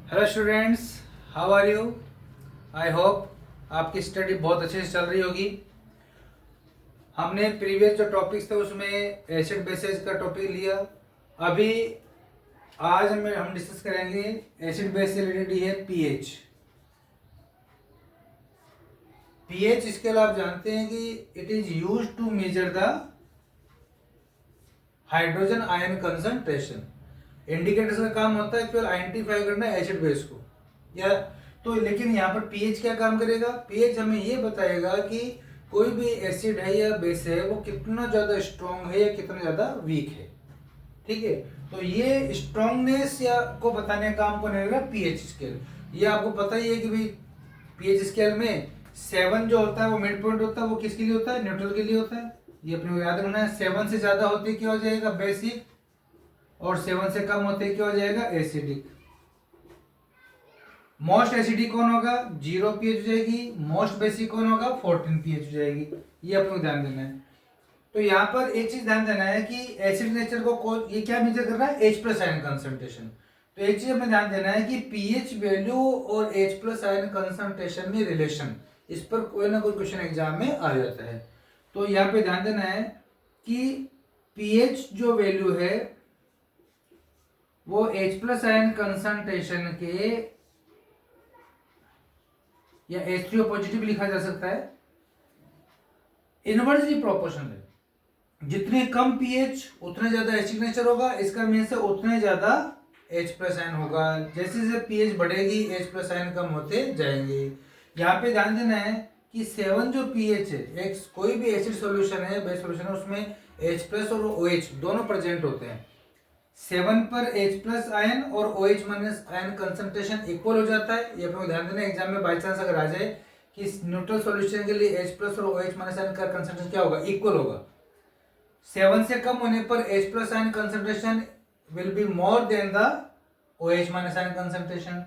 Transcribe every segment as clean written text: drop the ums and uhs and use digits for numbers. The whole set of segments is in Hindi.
Hello students, how are you? I hope आपकी स्टडी बहुत अच्छे से चल रही होगी। हमने प्रीवियस जो टॉपिक्स थे उसमें एसिड बेसिस का टॉपिक लिया। अभी आज हम डिस्कस करेंगे एसिड बेस से रिलेटेड है पीएच। पीएच स्केल आप जानते हैं कि it is used to measure the hydrogen ion concentration. Indicators का काम होता है केवल आइडेंटिफाई करना एसिड बेस को या तो, लेकिन यहाँ पर पीएच क्या काम करेगा? पीएच हमें ये बताएगा कि कोई भी एसिड है या बेस है वो कितना ज्यादा स्ट्रॉन्ग है या कितना ज्यादा वीक है। ठीक है, तो ये स्ट्रॉन्गनेस या को बताने का काम कौन रहेगा? PH scale. ये आपको पता ही है कि भाई पीएच स्केल में 7 जो होता है वो मिड पॉइंट होता है, वो किसके लिए होता है? न्यूट्रल के लिए होता है। ये अपने को याद रखना है। 7 से ज्यादा होते क्या हो जाएगा? बेसिक। और 7 से कम होते क्या हो जाएगा? एसिडिक। मोस्ट एसिडिक कौन होगा? 0 पीएच हो जाएगी। मोस्ट बेसिक कौन होगा? 14 पीएच हो जाएगी। ये अपने को ध्यान देना है। तो यहाँ पर एक चीज ध्यान देना है कि एसिड नेचर को ये क्या मेजर कर रहा है? H plus ion concentration. तो एक चीज हमें ध्यान देना है कि पीएच वैल्यू और H प्लस आयन कंसंट्रेशन में रिलेशन, इस पर कोई ना कोई क्वेश्चन एग्जाम में आ जाता है। तो यहाँ पे ध्यान देना है कि पीएच जो वैल्यू है वो H प्लस आयन कंसंट्रेशन के या H3O पॉजिटिव लिखा जा सकता है, इनवर्सली प्रोपोर्शनल है। जितने कम पीएच उतने ज्यादा एसिडिक नेचर होगा। इसका मीन से उतने ज्यादा H प्लस आयन होगा। जैसे जैसे पीएच बढ़ेगी H प्लस आयन कम होते जाएंगे। यहाँ पे ध्यान देना है कि 7 जो पीएच है, एक कोई भी एसिड सॉल्यूशन है, बेस सॉल्यूशन है, उसमें H प्लस और OH दोनों प्रेजेंट होते हैं। 7 पर H प्लस आयन और OH minus ion concentration equal हो जाता है। ये अपने ध्यान देना, एग्जाम में बाई चांस अगर आ जाए कि न्यूट्रल सॉल्यूशन के लिए H प्लस और OH माइनस आयन का कंसंट्रेशन क्या होगा? इक्वल होगा। 7 से कम होने पर H plus ion concentration will be more than the OH minus ion concentration,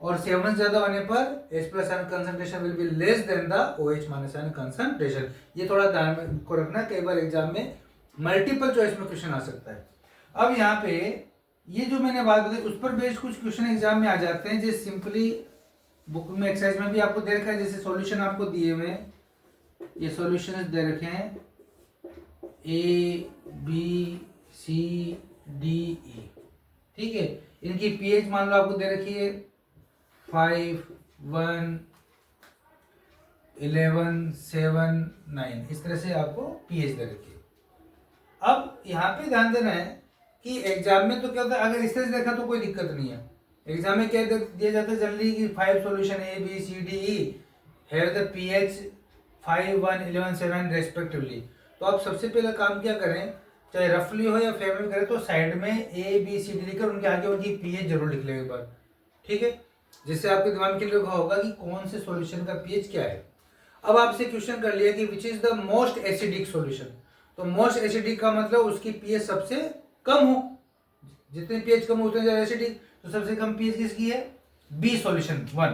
और 7 से ज्यादा होने पर H plus ion concentration will be less than the OH minus ion concentration. ये थोड़ा ध्यान को रखना, कई बार एग्जाम में मल्टीपल चॉइस में क्वेश्चन आ सकता है। अब यहाँ पे ये जो मैंने बात बताई उस पर बेस्ड कुछ क्वेश्चन एग्जाम में आ जाते हैं, जैसे सिंपली बुक में एक्सरसाइज में भी आपको दे रखा है, जैसे सॉल्यूशन आपको दिए हुए हैं, ये सॉल्यूशन दे रखे हैं ABCDE। ठीक है, इनकी पीएच मान लो आपको दे रखी है 5, 1, 11, 7, 9, इस तरह से आपको पीएच दे रखी है। अब यहाँ पे ध्यान देना है कि एग्जाम में तो क्या होता है, अगर इस तरह से देखा तो कोई दिक्कत नहीं है। एग्जाम में क्या दिया जाता है जनरली कि 5 solution ABCDE have the pH 5, 1, 11, 7 respectively. तो आप सबसे पहले काम क्या करें, चाहे रफली हो या फेवर में करें, तो साइड में ABCD लिखकर उनके आगे उनकी पीएच जरूर लिख लें एक बार। ठीक है, जिससे आपके दिमाग में क्लियर होगा कि कौन से सॉल्यूशन का पीएच क्या है। अब आपसे क्वेश्चन कर लिया कि which is the most acidic solution. तो मोस्ट एसिडिक का मतलब उसकी पीएच सबसे कम हो। जितने पीएच कम हो उतने ज्यादा एसिडिक। तो सबसे कम पीएच किसकी है? बी सॉल्यूशन 1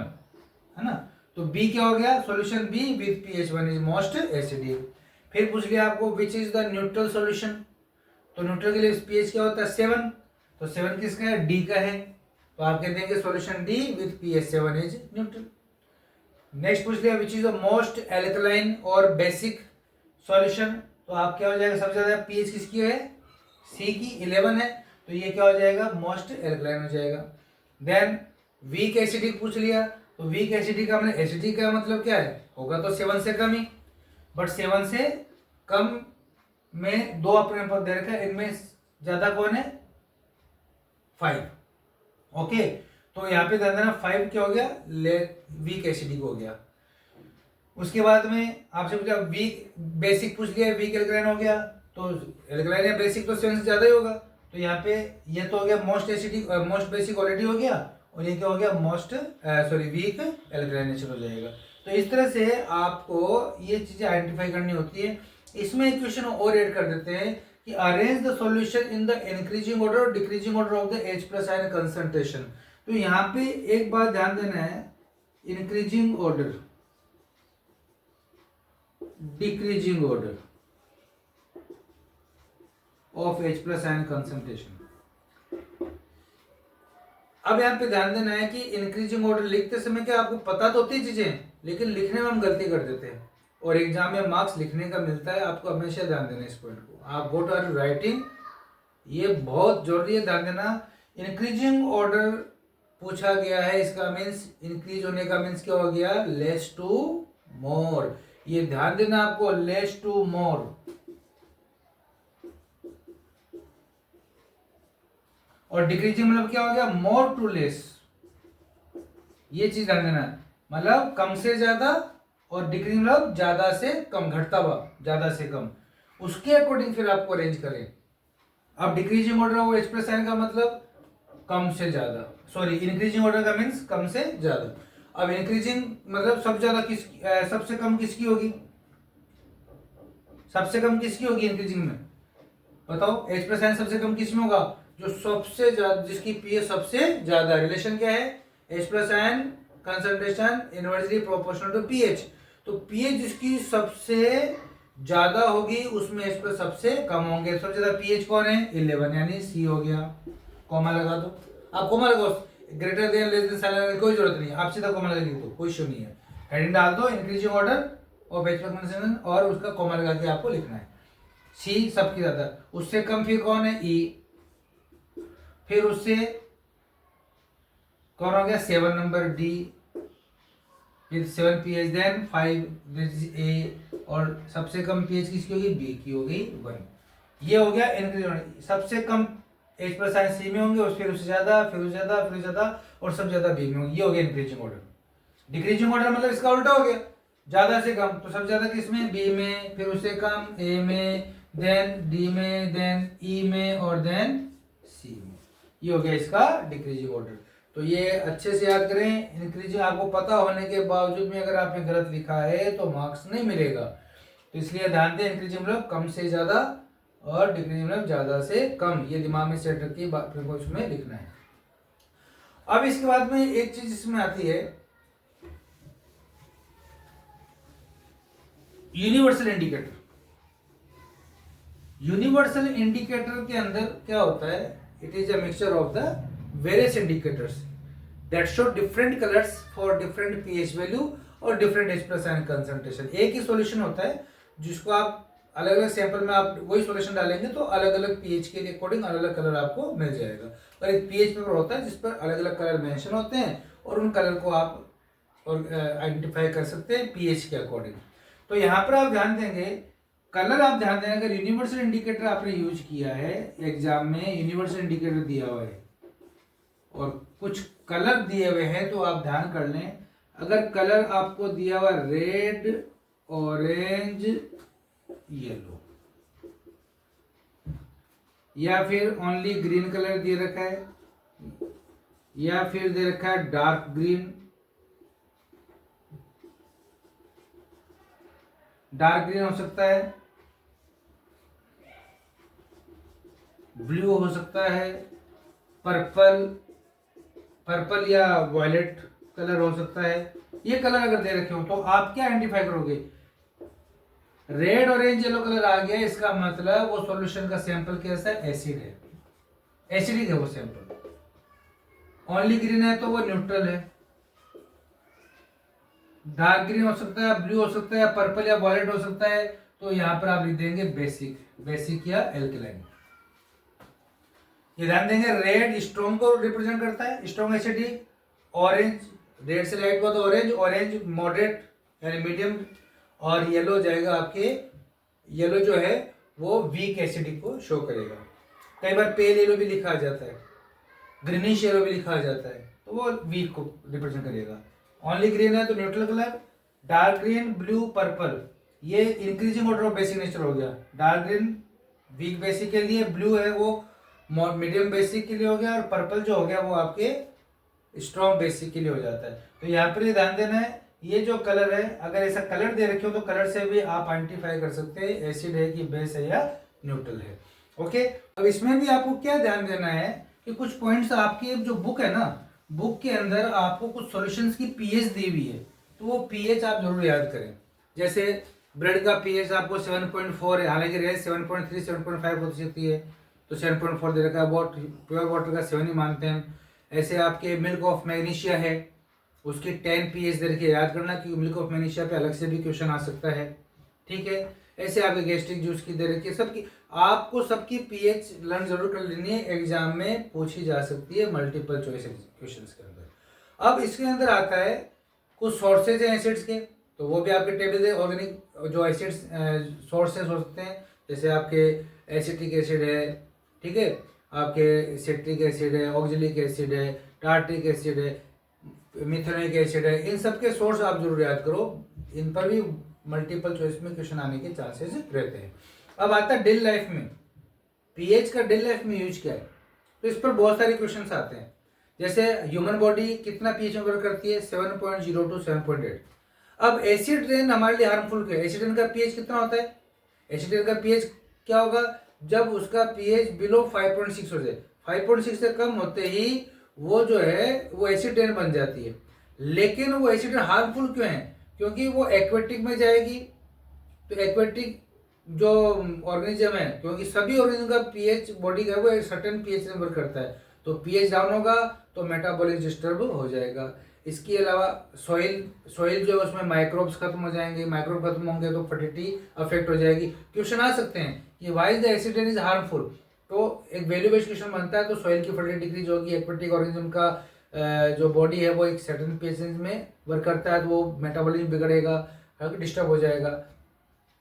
है ना। तो बी क्या हो गया? Solution be with pH 1 is most acidic. फिर पूछ लिया आपको which is the neutral solution. तो न्यूट्रल के लिए पीएच क्या होता है? 7। तो 7 किसका है? डी का है। तो आप कह देंगे solution D with pH 7 is neutral. Next पूछ लिया which is the most alkaline और बेसिक सॉल्यूशन। तो आप क्या हो जाएगा? सबसे ज्यादा पीएच किसकी है? सी की 11 है। तो ये क्या हो जाएगा? मोस्ट एल्कलाइन हो जाएगा। देन वीक एसिडिक पूछ लिया। तो वीक एसिडिक का मतलब एसिडिक का मतलब क्या है? होगा तो 7 से कम ही, बट 7 से कम में दो अपने पर दे रखा है, इनमें ज्यादा कौन है? 5। ओके, तो यहाँ पे ध्यान देना 5 क्या हो गया? वीक एसिडिक हो गया। उसके बाद में आपसे पूछा वीक बेसिक पूछ लिया, वीक एल्कलाइन हो गया। तो एल्कलाइन या बेसिक तो 7 से ज्यादा ही होगा। तो यहाँ पे ये तो हो गया most acidic, most basic already हो गया, और ये क्या हो गया? मोस्ट वीक एल्कलाइन नेचर हो जाएगा। तो इस तरह से आपको ये चीजें आइडेंटिफाई करनी होती है। इसमें एक क्वेश्चन और ऐड कर देते हैं कि arrange the solution in the increasing order और decreasing order of the H plus ion concentration. तो यहाँ पे एक बात ध्यान देना है, increasing order, decreasing order of H plus ion concentration। अब यहाँ पे ध्यान देना है कि इंक्रीजिंग ऑर्डर लिखते समय क्या आपको पता तो होती चीजें, लेकिन लिखने में हम गलती कर देते हैं और एग्जाम में मार्क्स लिखने का मिलता है। आपको हमेशा ध्यान देना है इस पॉइंट को। आप व्हाट आर यू राइटिंग, ये बहुत जरूरी है, ध्यान देना। इंक्रीजिंग ऑर्डर पूछा गया है, इसका मीन्स इंक्रीज होने का मीन्स क्या हो गया, लेस टू मोर। ये ध्यान देना आपको, लेस टू मोर। और डिक्रीजिंग मतलब क्या हो गया, मोर टू लेस। ये चीज ध्यान देना, मतलब कम से ज्यादा, और डिक्रीज मतलब ज्यादा से कम, घटता हुआ, ज्यादा से कम, उसके अकॉर्डिंग फिर आपको अरेंज करें। अब डिक्रीजिंग ऑर्डर वो एक्सप्रेस साइन का मतलब कम से ज्यादा, सॉरी इंक्रीजिंग ऑर्डर का मीन्स कम से ज्यादा। अब इंक्रीजिंग मतलब सबसे ज्यादा सबसे कम किसकी होगी, सबसे कम किसकी होगी इंक्रीजिंग में, बताओ। एक्सप्रेस साइन सबसे कम किसमें होगा, जो सबसे ज्यादा, जिसकी पीएच सबसे ज्यादा। रिलेशन क्या है, H plus ion concentration inversely proportional to pH. तो पीएच जिसकी सबसे ज्यादा होगी उसमें एच प्लस सबसे कम होंगे। सबसे ज्यादा पीएच कौन है, 11, यानी सी हो गया। कॉमा लगा दो, आप कॉमा लगाओ, greater than less than sign की कोई जरूरत नहीं है, आप सीधा कॉमा लगा दो, कोई इशू नहीं है। हेडिंग डाल दो इंक्रीजिंग ऑर्डर और एच प्लस कंसंट्रेशन, और उसका कॉमा लगा के आपको लिखना है। सी सबकी ज्यादा, उससे कम फिर कौन है, ई, फिर उससे कौन हो गया 7 नंबर, डी, फिर 7 पीएच, देन 5 ए, और सबसे कम पीएच किसकी होगी, बी की हो गई 1। ये हो गया इंक्रीजिंग। सबसे कम एच प्लस आयन सी में होंगे, और फिर उससे ज्यादा, फिर उससे ज्यादा, फिर उससे ज्यादा, और सबसे ज्यादा बी में होंगे। ये हो गया इंक्रीजिंग ऑर्डर। डिक्रीजिंग ऑर्डर मतलब इसका उल्टा हो गया, ज्यादा से कम, तो सबसे ज्यादा किसमें, बी में, फिर उससे कम ए में, देन डी में, देन ई में, और देन सी में। ये हो गया इसका डिक्रीजिंग ऑर्डर। तो ये अच्छे से याद करें। इंक्रीजिंग आपको पता होने के बावजूद में अगर आपने गलत लिखा है तो मार्क्स नहीं मिलेगा। तो इसलिए ध्यान दें, इंक्रीजिंग मतलब कम से ज्यादा, और डिक्रीजिंग मतलब ज्यादा से कम। ये दिमाग में सेट रखिए, फिर उसमें लिखना है। अब इसके बाद में एक चीज इसमें आती है, यूनिवर्सल इंडिकेटर। यूनिवर्सल इंडिकेटर के अंदर क्या होता है, it is a mixture of the various indicators that show different colours for different pH value और different H plus ion concentration. एक ही सॉल्यूशन होता है जिसको आप अलग अलग सैंपल में आप वही सॉल्यूशन डालेंगे तो अलग अलग पीएच के अकॉर्डिंग अलग अलग कलर आपको मिल जाएगा। और एक पीएच पेपर होता है जिस पर अलग अलग कलर मेंशन होते हैं, और उन कलर को आप और आइडेंटिफाई कर सकते हैं पीएच के अकॉर्डिंग। तो यहाँ पर आप ध्यान देंगे, कलर आप ध्यान दें, अगर यूनिवर्सल इंडिकेटर आपने यूज किया है एग्जाम में, यूनिवर्सल इंडिकेटर दिया हुआ है और कुछ कलर दिए हुए हैं, तो आप ध्यान कर लें। अगर कलर आपको दिया हुआ रेड, ऑरेंज, येलो, या फिर ओनली ग्रीन कलर दे रखा है, या फिर दे रखा है डार्क ग्रीन, डार्क ग्रीन हो सकता है, ब्लू हो सकता है, पर्पल या वॉयलेट कलर हो सकता है। ये कलर अगर दे रखे हो तो आप क्या आइडेंटिफाई करोगे, रेड ऑरेंज येलो कलर आ गया, इसका मतलब वो सॉल्यूशन का सैंपल कैसा है, एसिड है, एसिडिक है वो सैंपल। ओनली ग्रीन है तो वो न्यूट्रल है। डार्क ग्रीन हो सकता है, ब्लू हो सकता है, पर्पल या वॉयलेट हो सकता है, तो यहां पर आप लिख देंगे बेसिक, बेसिक या एल्कलाइन। ये ध्यान देंगे, रेड स्ट्रॉन्ग को रिप्रेजेंट करता है, स्ट्रॉन्ग एसिडिक। ऑरेंज, रेड से लाइट हुआ तो ऑरेंज, ऑरेंज मॉडरेट यानी मीडियम, और येलो जाएगा आपके, येलो जो है वो वीक एसिडिक को शो करेगा। कई बार पेल येलो भी लिखा जाता है, ग्रीनिश येलो भी लिखा जाता है, तो वो वीक को रिप्रेजेंट करेगा। ओनली ग्रीन है तो neutral colour, dark green, blue, purple, ये increasing order of basic nature हो गया। डार्क ग्रीन वीक बेसिक के लिए, ब्लू है वो मीडियम बेसिक के लिए हो गया, और पर्पल जो हो गया वो आपके स्ट्रॉन्ग बेसिक के लिए हो जाता है। तो यहाँ पर ध्यान देना है, ये जो कलर है, अगर ऐसा कलर दे रखे हो तो कलर से भी आप आइडेंटिफाई कर सकते हैं एसिड है कि बेस है या न्यूट्रल है। ओके, अब इसमें भी आपको क्या ध्यान देना है कि कुछ पॉइंट्स आपकी जो बुक है ना, बुक के अंदर आपको कुछ सॉल्यूशंस की पीएच दी हुई है, तो वो पीएच आप जरूर याद करें। जैसे ब्रेड का पीएच आपको 7.4 है, हालांकि रेज 7.3 7.5 हो सकती है, तो 7.4 दे रखा है। प्योर वाटर का 7 ही मानते हैं। ऐसे आपके मिल्क ऑफ मैग्नीशिया है, उसकी 10 पीएच दे रखी है, याद करना क्योंकि मिल्क ऑफ मैग्नीशिया पे अलग से भी क्वेश्चन आ सकता है। ठीक है, ऐसे आपके गैस्ट्रिक जूस की दे रखी है, सबकी आपको सबकी पीएच लर्न जरूर कर लेनी है, एग्जाम में पूछी जा सकती है मल्टीपल चॉइस क्वेश्चन के अंदर। अब इसके अंदर आता है कुछ सोर्सेज हैं एसिड्स के, तो वो भी आपके टेबल है। ऑर्गेनिक जो एसिड्स सोर्सेज हो सकते हैं, जैसे आपके एसिटिक एसिड है, ठीक है, आपके सिट्रिक एसिड है, ऑक्जेलिक एसिड है, टार्ट्रिक एसिड है, मिथेनोइक एसिड है, इन सब के सोर्स आप जरूर याद करो, इन पर भी मल्टीपल चॉइस में क्वेश्चन आने के चांसेस रहते हैं। अब आता है डेली लाइफ में पीएच का डेली लाइफ में यूज क्या है, तो इस पर बहुत सारे क्वेश्चंस आते हैं। जैसे ह्यूमन बॉडी कितना पीएच में वर्क करती है, 7.0 टू 7.8। अब एसिड रेन हमारे लिए हार्मफुल क्या है, एसिड रेन का पीएच कितना होता है, एसिड रेन का पीएच क्या होगा, जब उसका पीएच बिलो 5.6 हो जाए, 5.6 से कम होते ही वो जो है वो एसिड रेन बन जाती है। लेकिन वो एसिड रेन हार्मफुल क्यों है, क्योंकि वो एक्वेटिक में जाएगी, तो एक्वेटिक जो ऑर्गेनिज्म है, क्योंकि सभी ऑर्गेनिज्म का पीएच बॉडी का वो एक सर्टेन पीएच नंबर करता है, तो पीएच डाउन होगा तो मेटाबॉलिज्म डिस्टर्ब हो जाएगा। इसके अलावा सॉइल जो है उसमें माइक्रोब्स खत्म हो जाएंगे, माइक्रोब खत्म होंगे तो फर्टिलिटी अफेक्ट हो जाएगी। क्वेश्चन आ सकते हैं कि why the acid rain is harmful, तो एक वैल्यू बेस्ड क्वेश्चन बनता है, तो सॉइल की फर्टिलिटी डिक्रीज होगी, एक्वेटिक ऑर्गेनिज्म का जो बॉडी है वो एक सर्टेन पीएच में वर्क करता है, तो वो मेटाबॉलिज्म बिगड़ेगा, डिस्टर्ब हो जाएगा।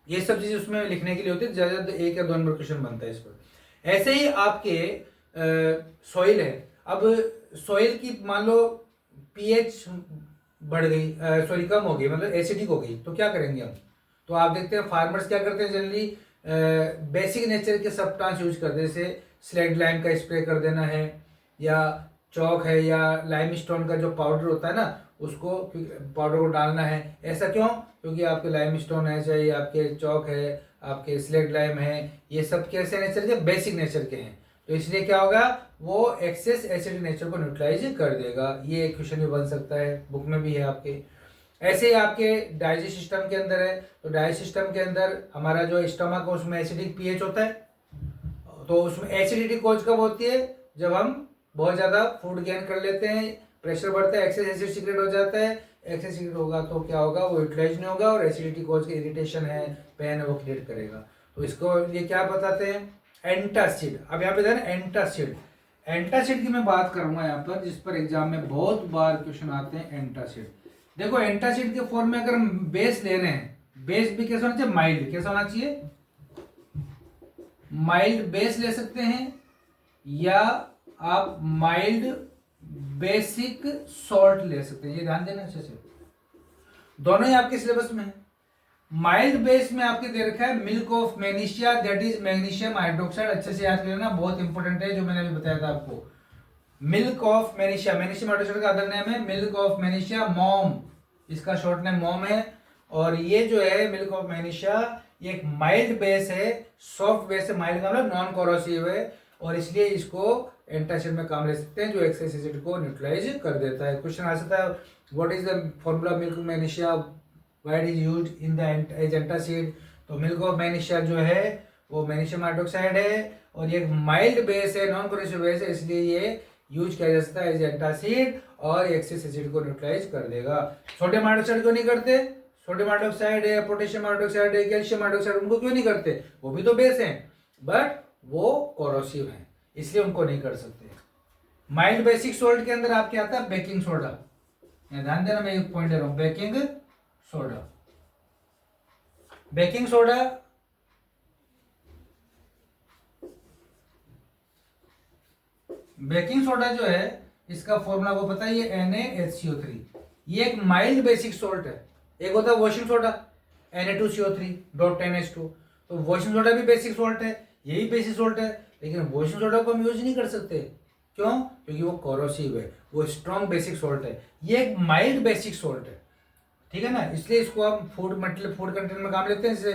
ये सब चीजें उसमें लिखने के लिए होती है, ज्यादा 1 या 2 नंबर क्वेश्चन बनता है इस पर। ऐसे ही आपके सॉइल है, अब सॉइल की मान लो पीएच बढ़ गई, सॉरी कम हो गई, मतलब एसिडिक हो गई, तो क्या करेंगे हम, तो आप देखते हैं फार्मर्स क्या करते हैं, जनरली बेसिक नेचर के सब्सटेंस यूज करते हैं, जैसे स्लेग लाइम का स्प्रे कर देना है, या चौक है, या लाइम स्टोन का जो पाउडर होता है ना उसको पाउडर को डालना है। ऐसा क्यों, क्योंकि आपके लाइम स्टोन है, चाहे आपके चौक है, आपके स्लेग लाइम है, ये सब कैसे नेचर के, बेसिक नेचर के हैं, तो इसलिए क्या होगा, वो एक्सेस एसिडिक नेचर को न्यूट्रलाइज कर देगा। ये एक क्वेश्चन भी बन सकता है, बुक में भी है आपके। ऐसे ही आपके डाइजेस्ट सिस्टम के अंदर है, तो डाइजेस्ट सिस्टम के अंदर हमारा जो स्टमक है उसमें एसिडिक पीएच होता है, तो उसमें एसिडिटी कॉज कब होती है, जब हम बहुत ज्यादा फूड गेन कर लेते हैं, प्रेशर बढ़ता है, एक्सेस एसिड सीक्रेट हो जाता है, एक्सेस सीक्रेट होगा तो क्या होगा, वो यूटिलाइज नहीं होगा, और एसिडिटी कॉज के इरिटेशन है, पेन है, वो क्रिएट करेगा। तो इसको ये क्या बताते हैं, एंटासिड। अब यहाँ पे ध्यान, एंटासिड, एंटासिड की मैं बात करूंगा यहाँ पर, जिस पर एग्जाम में बहुत बार क्वेश्चन आते हैं। एंटासिड देखो, एंटासिड के फॉर्म में अगर हम बेस ले रहे हैं, बेस भी कैसा होना चाहिए, माइल्ड, कैसा होना चाहिए, माइल्ड बेस ले सकते हैं, या आप माइल्ड बेसिक सॉल्ट ले सकते हैं, ये ध्यान देना अच्छे से, दोनों ही आपके सिलेबस में है। माइल्ड बेस में आपके दे रखा है milk of magnesia, that is magnesium hydroxide, अच्छे से याद कर लेना, बहुत इंपॉर्टेंट है, जो मैंने अभी बताया था आपको। Milk of magnesia, magnesium hydroxide का अदर नेम है मिल्क ऑफ मैग्नीशिया, मॉम, इसका शॉर्ट नेम मॉम है। और ये जो है मिल्क ऑफ मैग्नीशिया, ये एक माइल्ड बेस है, सॉफ्ट बेस है, माइल्ड का मतलब नॉन कोरोसिव है, और इसलिए इसको एंटासिड में काम ले सकते हैं, जो एक्सेस एसिड को न्यूट्रलाइज कर देता है। क्वेश्चन आ सकता है, what is the formula milk of magnesia, why it is used in the as antacid, तो मिल्क ऑफ मैग्नीशिया जो है वो मैग्नीशियम हाइड्रोक्साइड है, और ये माइल्ड बेस है, नॉन कोरोसिव बेस है, इसलिए ये यूज किया जा सकता है एज एंटासिड, और एक्सेस एसिड को न्यूट्रलाइज कर देगा। सोडियम हाइड्रोक्साइड क्यों नहीं करते, सोडियम हाइड्रोक्साइड है, पोटेशियम हाइड्रोक्साइड है, कैल्शियम हाइड्रोक्साइड, उनको क्यों नहीं करते, वो भी तो बेस हैं, बट वो कोरोसिव हैं, इसलिए उनको नहीं कर सकते। माइल्ड बेसिक सोल्ट के अंदर आपके आता है बेकिंग सोडा, ध्यान देना, मैं एक पॉइंट दे रहा हूं, baking soda. Baking soda baking soda जो है, इसका फॉर्मूला वो पता है, ये NaHCO3, ये एक माइल्ड बेसिक सोल्ट है। एक होता है वॉशिंग सोडा, Na2CO3.10H2, तो वॉशिंग सोडा भी बेसिक सोल्ट है, ये भी बेसिक सोल्ट है, लेकिन वॉशिंग सोडा को हम यूज नहीं कर सकते, क्यों, क्योंकि वो कोरोसिव है, वो स्ट्रॉन्ग बेसिक सोल्ट है, ये एक माइल्ड बेसिक सोल्ट है, ठीक है ना, इसलिए इसको हम फूड मटेरियल, फूड कंटेंट में काम लेते हैं, जैसे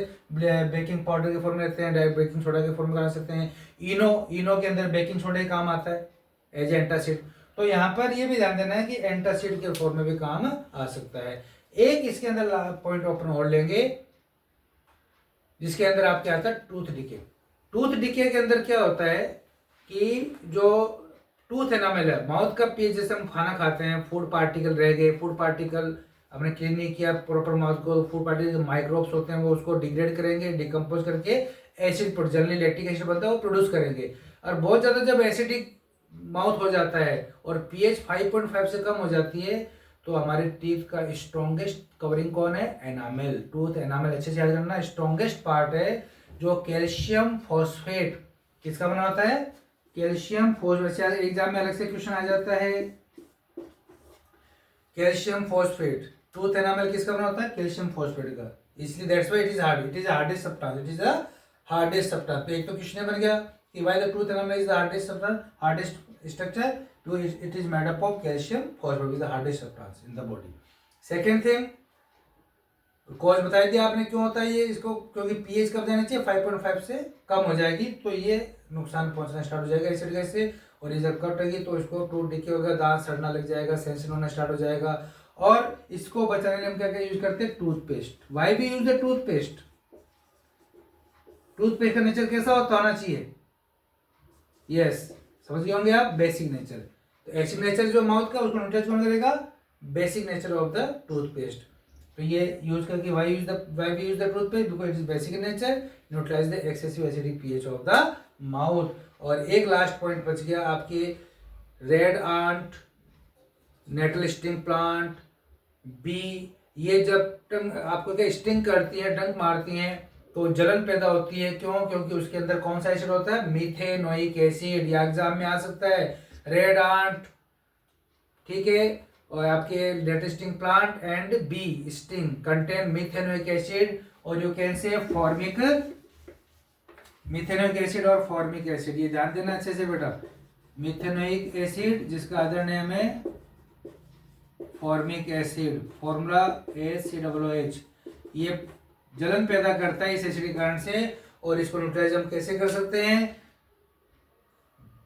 बेकिंग पाउडर के फॉर्म में लेते हैं, डायरेक्ट बेकिंग सोडा के फॉर्म में कर सकते हैं। इनो के अंदर बेकिंग सोडा ही काम आता है एज एंटासिड, तो यहाँ पर ये भी ध्यान देना है कि एंटासिड के फॉर्म में भी काम आ सकता है। एक इसके अंदर पॉइंट अपन और लेंगे, जिसके अंदर आपके आता है टूथ डिके। टूथ डिके के अंदर क्या होता है कि जो टूथ एनामल है, माउथ का पीएच, जैसे हम खाना खाते हैं, फूड पार्टिकल रह गए, फूड पार्टिकल आपने क्लीन नहीं किया प्रॉपर माउथ को, फूड पार्टिकल माइक्रोब्स होते हैं वो उसको डिग्रेड करेंगे, डिकम्पोज करके एसिड जनरली लैक्टिक एसिड बनता है वो प्रोड्यूस करेंगे। और बहुत ज़्यादा जब एसिडिक माउथ हो जाता है और पीएच 5.5 से कम हो जाती है तो हमारे टीथ का स्ट्रॉन्गेस्ट कवरिंग कौन है? एनामल। टूथ एनामल अच्छे से याद करना, स्ट्रॉन्गेस्ट पार्ट है जो कैल्शियम फॉस्फेट किसका बना होता है? Calcium phosphate. एग्जाम में अलग से क्वेश्चन आ जाता है, कैल्शियम फॉस्फेट। टूथ एनामल किसका बना होता है? कैल्शियम फॉस्फेट का, इसलिए that's why it is hard, it is hardest substance, it is the hardest substance. तो एक तो क्वेश्चन बन गया कि why the tooth enamel is the hardest substance, hardest structure, तो it is made up of calcium phosphate, is the hardest substance in the body. Second thing, cause बताई दिया आपने क्यों होता है ये, इसको क्योंकि पीएच कब जाना चाहिए? 5.5 से कम हो जाएगी तो ये नुकसान पहुंचना स्टार्ट हो जाएगा एसिड गैस से, और ये जब कट होगी तो इसको टूथ डिके होगा, दांत सड़ना लग जाएगा, सेंसन होना स्टार्ट हो जाएगा। और इसको बचाने के लिए हम क्या क्या यूज करते हैं? Toothpaste. Why we use the toothpaste? Toothpaste का नेचर कैसा होना चाहिए? यस, समझ गए होंगे आप, बेसिक नेचर। तो एसिड नेचर जो माउथ का उसको न्यूट्रलाइज कौन करेगा? Basic nature of the toothpaste. तो ये यूज करके why we use the toothpaste because it is basic in nature, neutralise the excessive acidic pH of the mouth. और एक लास्ट पॉइंट बच गया आपके, red aunt, natal sting plant, B, ये जब टंग आपको क्या स्टिंग करती है, डंक मारती हैं तो जलन पैदा होती है। क्यों? क्योंकि उसके अंदर कौन सा एसिड होता है? Methanoic acid. या एग्जाम में आ सकता है, रेड आंट, ठीक है, और आपके nettle sting plant and bee sting contain methanoic acid और you can say formic, methanoic acid और फॉर्मिक एसिड, ये ध्यान देना अच्छे से बेटा। मिथेनोइक एसिड जिसका अदर नेम है फॉर्मिक एसिड, फॉर्मूला ACOOH, ये जलन पैदा करता है इस एसिड के कारण से। और इसको न्यूट्रलाइज हम कैसे कर सकते हैं?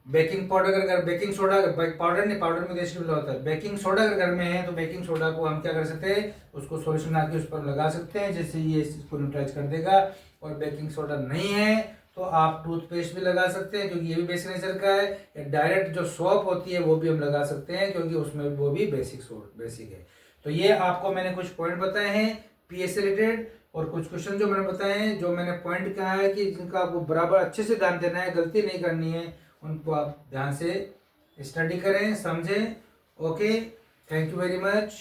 बेकिंग पाउडर अगर, बेकिंग सोडा, पाउडर नहीं, पाउडर में एसिड होता है, बेकिंग सोडा अगर घर में है तो बेकिंग सोडा को हम क्या कर सकते हैं? उसको सॉल्यूशन बना के उस पर लगा सकते हैं, जिससे ये इसको न्यूट्रलाइज कर देगा। और बेकिंग सोडा नहीं है तो आप टूथपेस्ट भी लगा सकते हैं क्योंकि ये भी बेसिक नेचर का है, या डायरेक्ट जो सोप होती है वो भी हम लगा सकते हैं क्योंकि उसमें वो भी बेसिक है। तो ये आपको मैंने कुछ पॉइंट बताए हैं पीएच से रिलेटेड, और कुछ क्वेश्चन जो मैंने बताए हैं, जो मैंने पॉइंट कहा है कि जिनका आपको बराबर अच्छे से ध्यान देना है, गलती नहीं करनी है, उनको आप ध्यान से स्टडी करें, समझें। Okay, thank you very much.